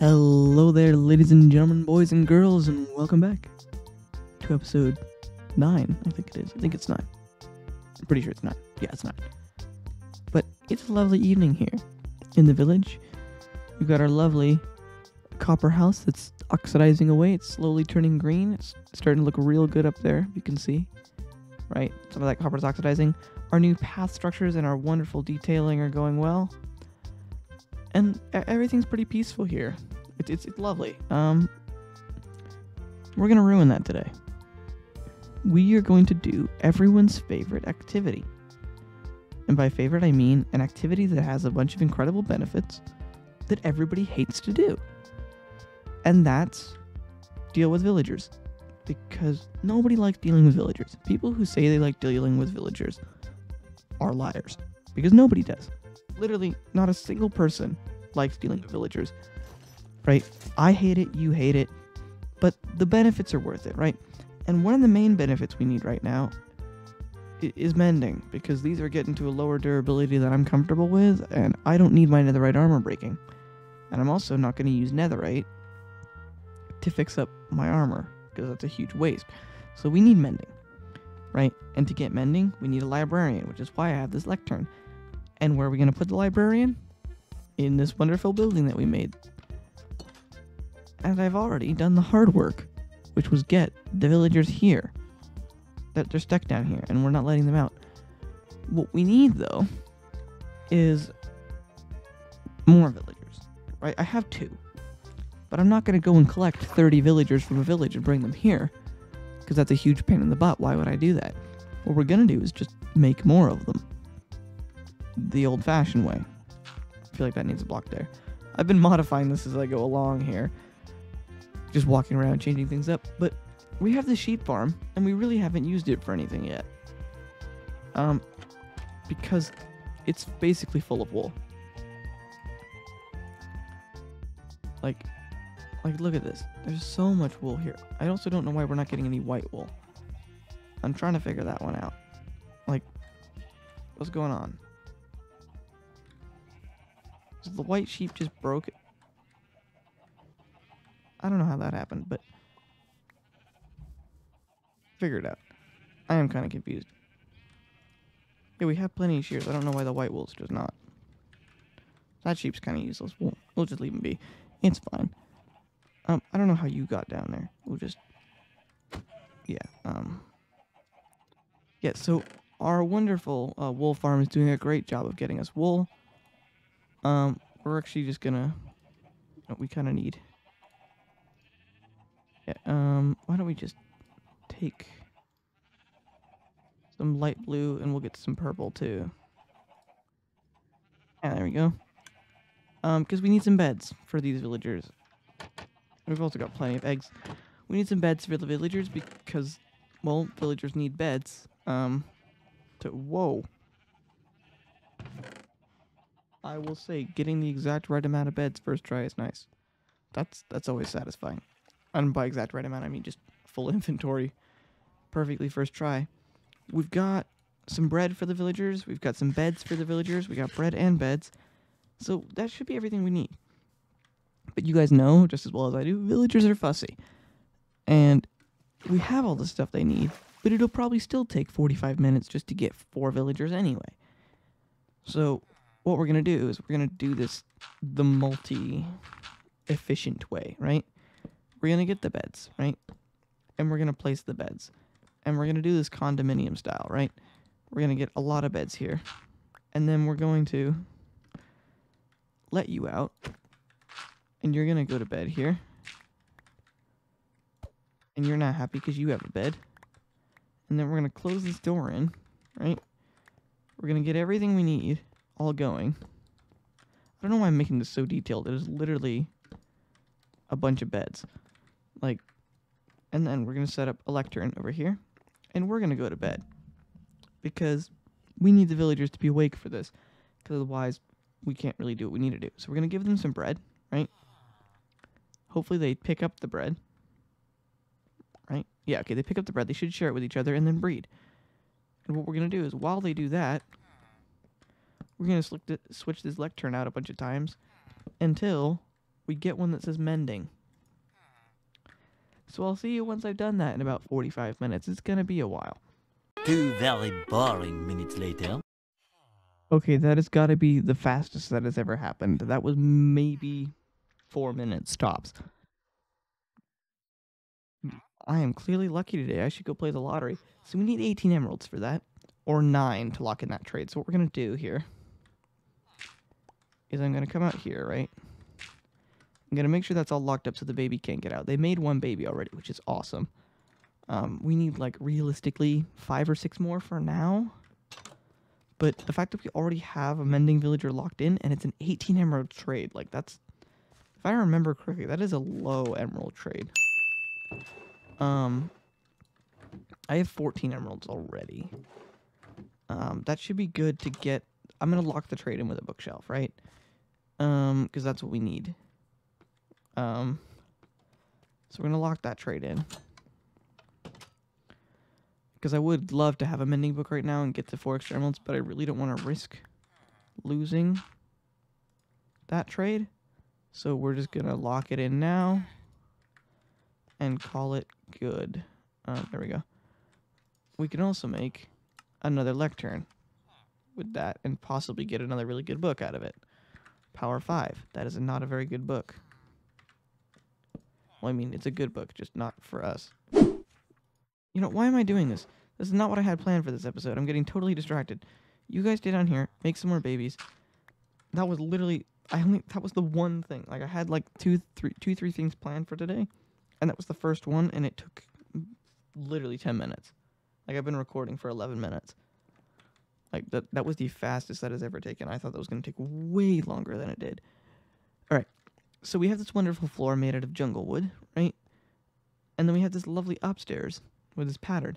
Hello there, ladies and gentlemen, boys and girls, and welcome back to episode 9. I think it is. I think it's 9. I'm pretty sure it's 9. Yeah, it's 9. But it's a lovely evening here in the village. We've got our lovely copper house that's oxidizing away. It's slowly turning green. It's starting to look real good up there, you can see. Right? Some of that copper's oxidizing. Our new path structures and our wonderful detailing are going well. And everything's pretty peaceful here. It's lovely. We're gonna ruin that today. We are going to do everyone's favorite activity. And by favorite, I mean an activity that has a bunch of incredible benefits that everybody hates to do. And that's deal with villagers. Because nobody likes dealing with villagers. People who say they like dealing with villagers are liars. Because nobody does. Literally, not a single person likes dealing with villagers. Right? I hate it, you hate it, but the benefits are worth it, right? And one of the main benefits we need right now is mending, because these are getting to a lower durability that I'm comfortable with, and I don't need my netherite armor breaking. And I'm also not going to use netherite to fix up my armor, because that's a huge waste. So we need mending, right? And to get mending, we need a librarian, which is why I have this lectern. And where are we going to put the librarian? In this wonderful building that we made. And I've already done the hard work, which was get the villagers here. That they're stuck down here, and we're not letting them out. What we need, though, is more villagers, right? I have 2. But I'm not going to go and collect 30 villagers from a village and bring them here, because that's a huge pain in the butt. Why would I do that? What we're going to do is just make more of them. The old-fashioned way. I feel like that needs a block there. I've been modifying this as I go along here. Just walking around, changing things up. But we have this sheep farm, and we really haven't used it for anything yet. Because it's basically full of wool. Like, look at this. There's so much wool here. I also don't know why we're not getting any white wool. I'm trying to figure that one out. Like, what's going on? The white sheep just broke it. I don't know how that happened, but figure it out. I am kind of confused. Yeah, we have plenty of shears. I don't know why the white wool's just not. That sheep's kind of useless. We'll just leave him be. It's fine. I don't know how you got down there. We'll just... Yeah, Yeah, so our wonderful wool farm is doing a great job of getting us wool. We're actually just gonna... We kind of need... Yeah, why don't we just take some light blue and we'll get some purple too. Yeah, there we go. Because we need some beds for these villagers. We've also got plenty of eggs. We need some beds for the villagers because, well, villagers need beds. Whoa. I will say, getting the exact right amount of beds first try is nice. That's always satisfying. And by exact right amount, I mean just full inventory. Perfectly first try. We've got some bread for the villagers. We've got some beds for the villagers. We got bread and beds. So that should be everything we need. But you guys know, just as well as I do, villagers are fussy. And we have all the stuff they need, but it'll probably still take 45 minutes just to get 4 villagers anyway. So what we're going to do is we're going to do this the multi-efficient way, right? We're going to get the beds, right? And we're going to place the beds. And we're going to do this condominium style, right? We're going to get a lot of beds here. And then we're going to let you out. And you're going to go to bed here. And you're not happy because you have a bed. And then we're going to close this door in, right? We're going to get everything we need all going. I don't know why I'm making this so detailed. It is literally a bunch of beds. Like, and then we're going to set up a lectern over here. And we're going to go to bed. Because we need the villagers to be awake for this. Because otherwise, we can't really do what we need to do. So we're going to give them some bread, right? Hopefully they pick up the bread. Right? Yeah, okay, they pick up the bread. They should share it with each other and then breed. And what we're going to do is, while they do that, we're going to switch this lectern out a bunch of times until we get one that says mending. So I'll see you once I've done that in about 45 minutes. It's gonna be a while. 2 very boring minutes later. Okay, that has got to be the fastest that has ever happened. That was maybe 4 minutes tops. I am clearly lucky today. I should go play the lottery. So we need 18 emeralds for that. Or 9 to lock in that trade. So what we're going to do here is I'm going to come out here, right? I'm going to make sure that's all locked up so the baby can't get out. They made 1 baby already, which is awesome. We need, like, realistically 5 or 6 more for now. But the fact that we already have a mending villager locked in and it's an 18 emerald trade, like, that's... If I remember correctly, that is a low emerald trade. I have 14 emeralds already. That should be good to get... I'm going to lock the trade in with a bookshelf, right? Because that's what we need. So we're going to lock that trade in. Because I would love to have a mending book right now and get the 4 extra emeralds, but I really don't want to risk losing that trade. So we're just going to lock it in now and call it good. There we go. We can also make another lectern with that and possibly get another really good book out of it. Power 5. That is not a very good book. Well, I mean, it's a good book, just not for us. You know, why am I doing this? This is not what I had planned for this episode. I'm getting totally distracted. You guys stay down here, make some more babies. That was literally... that was the one thing. Like, I had like two, three things planned for today. And that was the first one, and it took literally 10 minutes. Like, I've been recording for 11 minutes. Like, that was the fastest that has ever taken. I thought that was going to take way longer than it did. Alright, so we have this wonderful floor made out of jungle wood, right? And then we have this lovely upstairs with this pattern.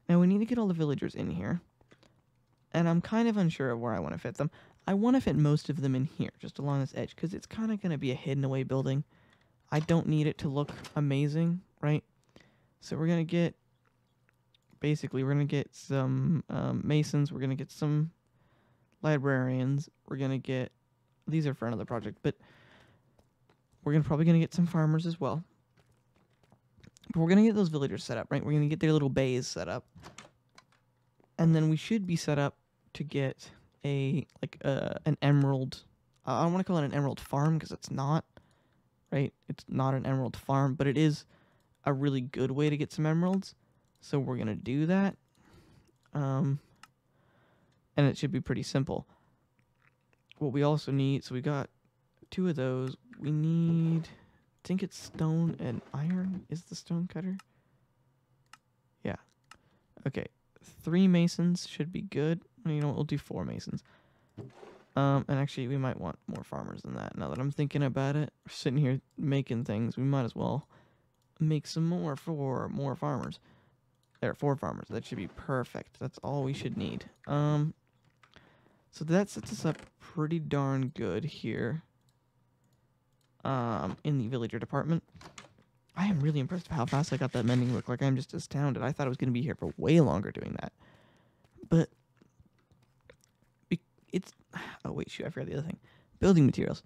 Now, we need to get all the villagers in here. And I'm kind of unsure of where I want to fit them. I want to fit most of them in here, just along this edge, because it's kind of going to be a hidden away building. I don't need it to look amazing, right? So we're going to get... Basically, we're going to get some masons. We're going to get some librarians. We're going to get... These are for another project, but... We're probably going to get some farmers as well. But we're going to get those villagers set up, right? We're going to get their little bays set up. And then we should be set up to get an emerald... I don't want to call it an emerald farm, because it's not, right? It's not an emerald farm, but it is a really good way to get some emeralds. So we're going to do that. And it should be pretty simple. What we also need... So we got 2 of those. We need... I think it's stone and iron is the stone cutter. Yeah. Okay. 3 masons should be good. You know what? We'll do 4 masons. And actually, we might want more farmers than that. Now that I'm thinking about it, we're sitting here making things. We might as well make some more for more farmers. There are 4 farmers. That should be perfect. That's all we should need. So that sets us up pretty darn good here. In the villager department. I am really impressed with how fast I got that mending book. Like, I'm just astounded. I thought I was going to be here for way longer doing that. But it's... Oh, wait, shoot. I forgot the other thing. Building materials.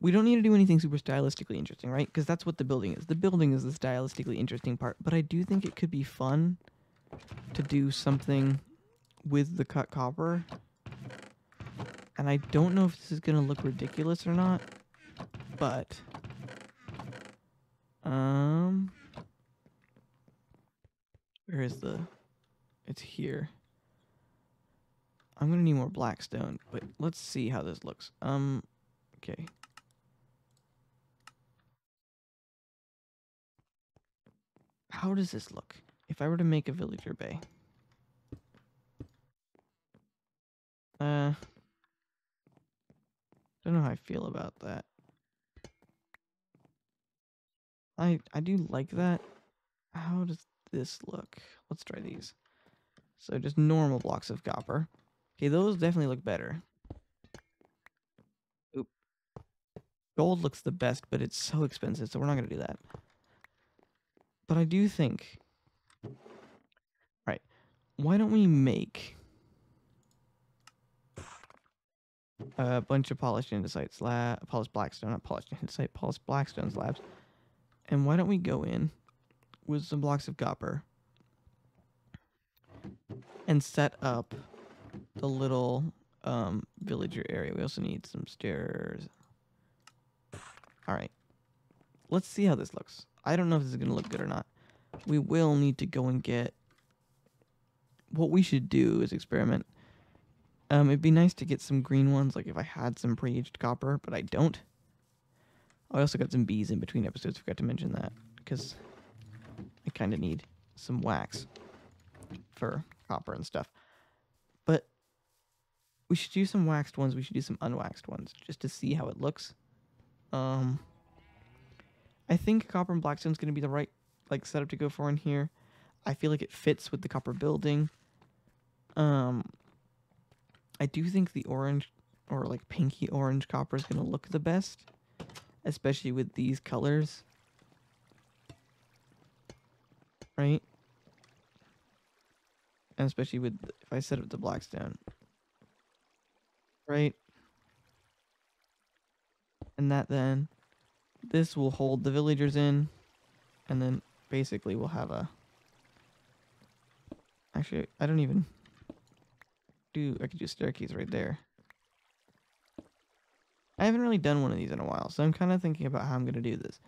We don't need to do anything super stylistically interesting, right? Because that's what the building is. The building is the stylistically interesting part. But I do think it could be fun to do something with the cut copper. And I don't know if this is going to look ridiculous or not. But, where is the, it's here. I'm gonna need more black stone, but let's see how this looks. Okay. How does this look? If I were to make a villager bay. Don't know how I feel about that. I do like that. How does this look? Let's try these. So just normal blocks of copper. Okay, those definitely look better. Oop. Gold looks the best, but it's so expensive, so we're not going to do that. But I do think... Right. Why don't we make... a bunch of polished andesite polished blackstone, not polished andesite, polished blackstone slabs. And why don't we go in with some blocks of copper and set up the little villager area. We also need some stairs. All right. Let's see how this looks. I don't know if this is going to look good or not. We will need to go and get... What we should do is experiment. It'd be nice to get some green ones, like if I had some pre-aged copper, but I don't. I also got some bees in between episodes, forgot to mention that, because I kind of need some wax for copper and stuff. But we should do some waxed ones, we should do some unwaxed ones, just to see how it looks. I think copper and blackstone is going to be the right setup to go for in here. I feel like it fits with the copper building. I do think the orange or like pinky orange copper is going to look the best, especially with these colors. Right? And especially with, if I set up the blackstone. Right? And that then, this will hold the villagers in, and then basically we'll have a... Actually, I don't even do... I could do staircase right there. I haven't really done one of these in a while, so I'm kind of thinking about how I'm going to do this.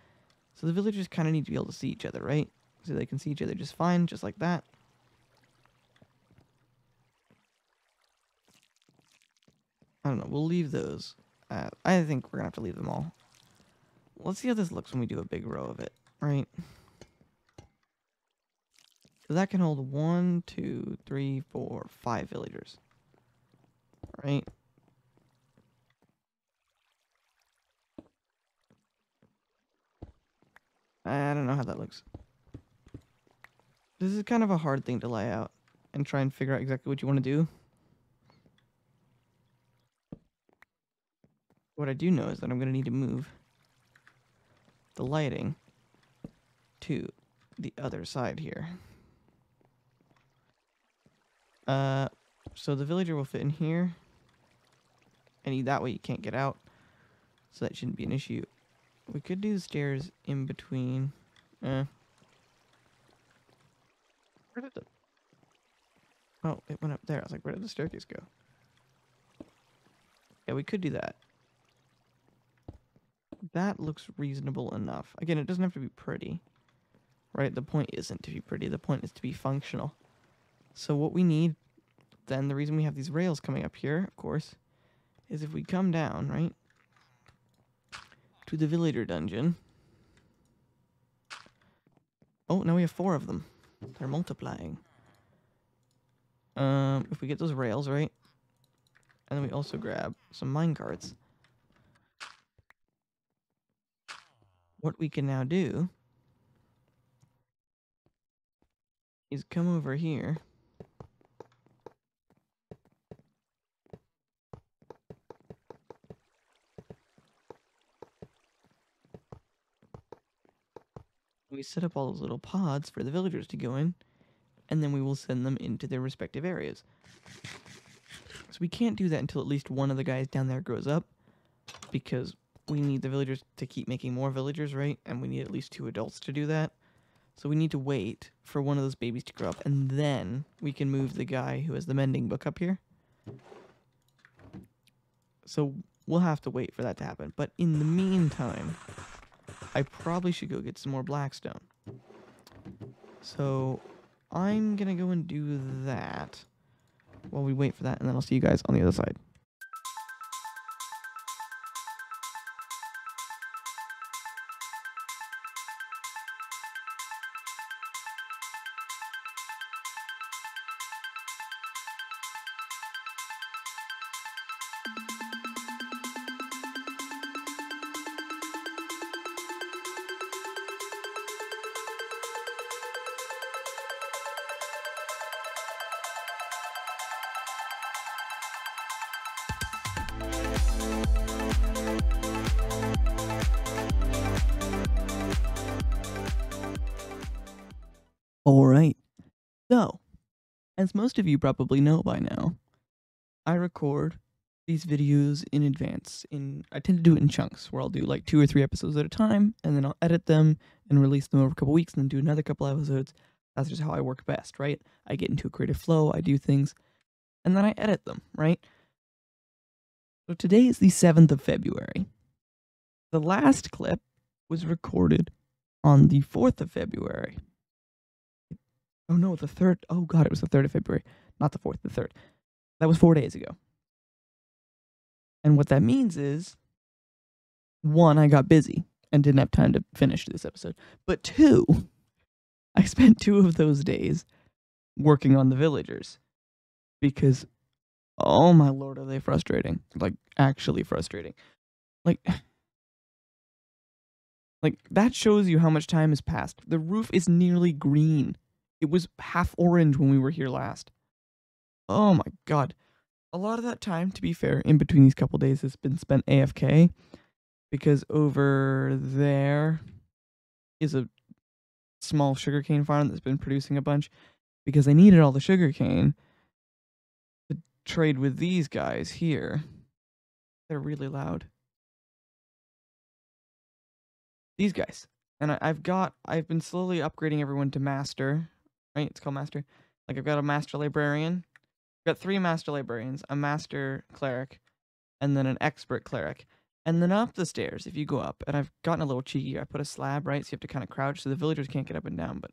So the villagers kind of need to be able to see each other, right? So they can see each other just fine, just like that. I don't know, we'll leave those. I think we're going to have to leave them all. Let's see how this looks when we do a big row of it, right? So that can hold 1, 2, 3, 4, 5 villagers. Right? I don't know how that looks. This is kind of a hard thing to lay out and try and figure out exactly what you want to do. What I do know is that I'm going to need to move the lighting to the other side here. So the villager will fit in here. And that way you can't get out. So that shouldn't be an issue. We could do the stairs in between. Where did the... Oh, it went up there. I was like, where did the staircase go? Yeah, we could do that. That looks reasonable enough. Again, it doesn't have to be pretty. Right? The point isn't to be pretty. The point is to be functional. So what we need, then, the reason we have these rails coming up here, of course, is if we come down, right, to the villager dungeon. Oh, now we have 4 of them. They're multiplying. If we get those rails, right, and then we also grab some minecarts. What we can now do is come over here. We set up all those little pods for the villagers to go in, and then we will send them into their respective areas. So we can't do that until at least one of the guys down there grows up, because we need the villagers to keep making more villagers, right? And we need at least 2 adults to do that. So we need to wait for one of those babies to grow up, and then we can move the guy who has the mending book up here. So we'll have to wait for that to happen. But in the meantime, I probably should go get some more blackstone. So I'm going to go and do that while we wait for that, and then I'll see you guys on the other side. Alright, so, as most of you probably know by now, I record these videos in advance. I tend to do it in chunks where I'll do like 2 or 3 episodes at a time, and then I'll edit them and release them over a couple weeks, and then do another couple episodes. That's just how I work best, right? I get into a creative flow, I do things, and then I edit them, right? So today is the 7th of February. The last clip was recorded on the 4th of February. Oh no, the 3rd. Oh god, it was the 3rd of February. Not the 4th, the 3rd. That was 4 days ago. And what that means is, 1, I got busy and didn't have time to finish this episode. But 2, I spent 2 of those days working on the villagers. Because, oh my lord, are they frustrating. Like, actually frustrating. Like, that shows you how much time has passed. The roof is nearly green. It was half orange when we were here last. Oh my god. A lot of that time, to be fair, in between these couple days has been spent AFK. Because over there is a small sugarcane farm that's been producing a bunch. Because I needed all the sugarcane to trade with these guys here. They're really loud. These guys. And I've been slowly upgrading everyone to master. Right? It's called master. Like, I've got a master librarian. I've got 3 master librarians, a master cleric, and then an expert cleric. And then up the stairs, if you go up, and I've gotten a little cheeky, I put a slab, right? So you have to kind of crouch so the villagers can't get up and down, but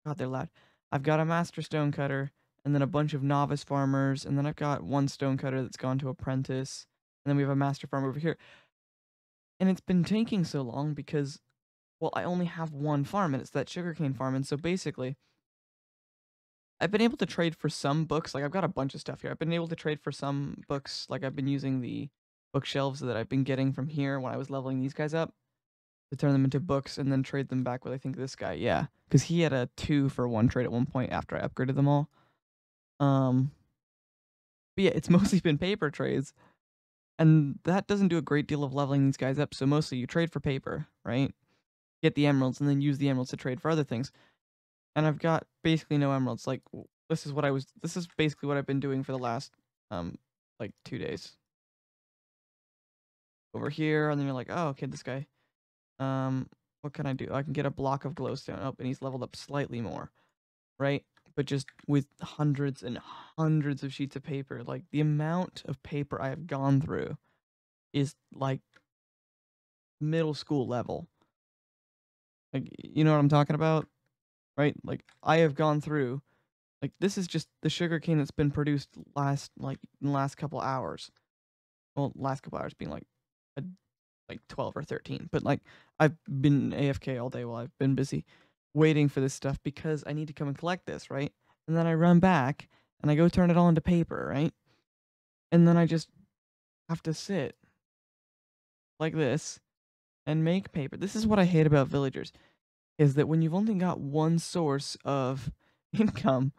god, they're loud. I've got a master stonecutter, and then a bunch of novice farmers, and then I've got one stonecutter that's gone to apprentice, and then we have a master farmer over here. And it's been taking so long because, well, I only have one farm, and it's that sugarcane farm, and so basically, I've been able to trade for some books. Like, I've got a bunch of stuff here. I've been able to trade for some books. Like, I've been using the bookshelves that I've been getting from here when I was leveling these guys up to turn them into books and then trade them back with, I think, this guy. Yeah, because he had a 2-for-1 trade at one point after I upgraded them all. But yeah, it's mostly been paper trades. And that doesn't do a great deal of leveling these guys up. So mostly you trade for paper, right? Get the emeralds and then use the emeralds to trade for other things. And I've got basically no emeralds. Like, this is basically what I've been doing for the last, like 2 days. Over here, and then you're like, oh, okay, this guy. What can I do? I can get a block of glowstone. Oh, and he's leveled up slightly more, right? But just with hundreds and hundreds of sheets of paper. Like, the amount of paper I have gone through is, like, middle school level. Like, you know what I'm talking about? Right? Like, I have gone through, like, this is just the sugarcane that's been produced in the last couple hours. Well, last couple hours being, like 12 or 13. But, like, I've been AFK all day while I've been busy waiting for this stuff because I need to come and collect this, right? And then I run back, and I go turn it all into paper, right? And then I just have to sit like this and make paper. This is what I hate about villagers, is that when you've only got one source of income,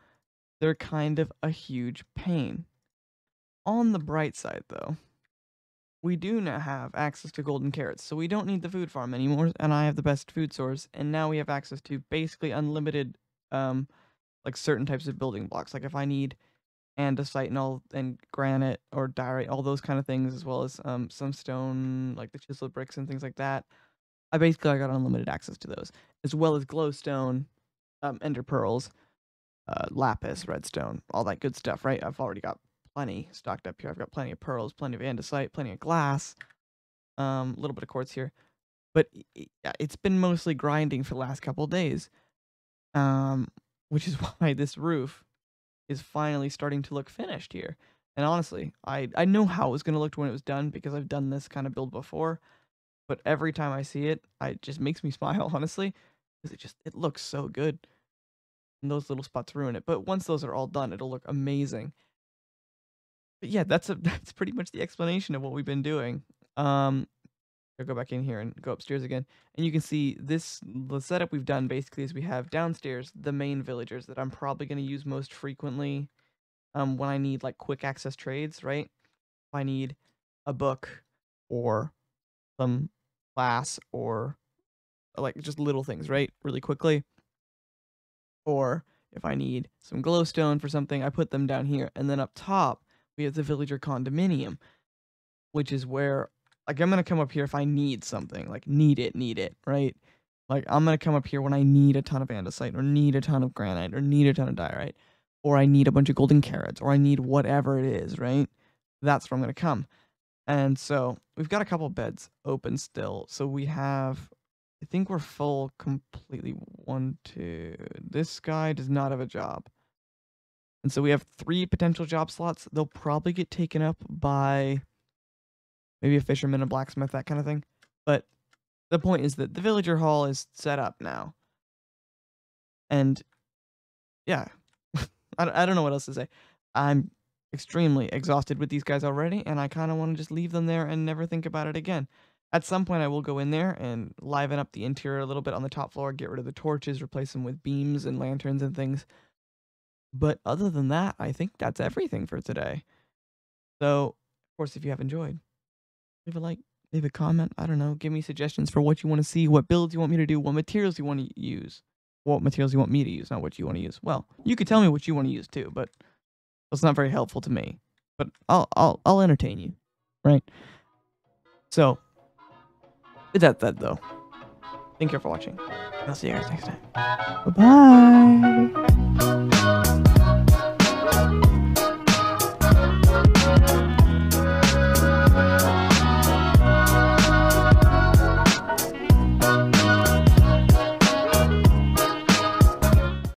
they're kind of a huge pain. On the bright side, though, we do now have access to golden carrots, so we don't need the food farm anymore, and I have the best food source, and now we have access to basically unlimited, like, certain types of building blocks. Like, if I need andesite and granite or diorite, all those kind of things, as well as some stone, like the chiseled bricks and things like that, I got unlimited access to those, as well as glowstone, ender pearls, lapis, redstone, all that good stuff, right? I've already got plenty stocked up here. I've got plenty of pearls, plenty of andesite, plenty of glass, a little bit of quartz here. But it's been mostly grinding for the last couple of days, which is why this roof is finally starting to look finished here. And honestly, I know how it was going to look when it was done because I've done this kind of build before. But every time I see it, it just makes me smile, honestly, because it looks so good. And those little spots ruin it. But once those are all done, it'll look amazing. But yeah, that's pretty much the explanation of what we've been doing. I'll go back in here and go upstairs again, and you can see the setup we've done basically is we have downstairs the main villagers that I'm probably going to use most frequently when I need, like, quick access trades, right? If I need a book or some glass or, like, just little things, right? Really quickly. Or if I need some glowstone for something, I put them down here. And then up top, we have the villager condominium. which is where, like, I'm gonna come up here if I need something, like, need it, right? Like, I'm gonna come up here when I need a ton of andesite, or need a ton of granite, or need a ton of diorite, or I need a bunch of golden carrots, or I need whatever it is, right? That's where I'm gonna come. And so we've got a couple beds open still. So we have, I think we're full completely. 1, 2. This guy does not have a job. And so we have 3 potential job slots. They'll probably get taken up by maybe a fisherman, a blacksmith, that kind of thing. But the point is that the villager hall is set up now. And yeah, I don't know what else to say. I'm extremely exhausted with these guys already, and I kind of want to just leave them there and never think about it again. At some point, I will go in there and liven up the interior a little bit on the top floor, get rid of the torches, replace them with beams and lanterns and things. But other than that, I think that's everything for today. So, of course, if you have enjoyed, leave a like, leave a comment. I don't know. Give me suggestions for what you want to see, what builds you want me to do, what materials you want to use. What materials you want me to use, not what you want to use. Well, you could tell me what you want to use too, but it's not very helpful to me. But I'll entertain you, right? So, with that said, though, thank you for watching. I'll see you guys next time. Bye bye.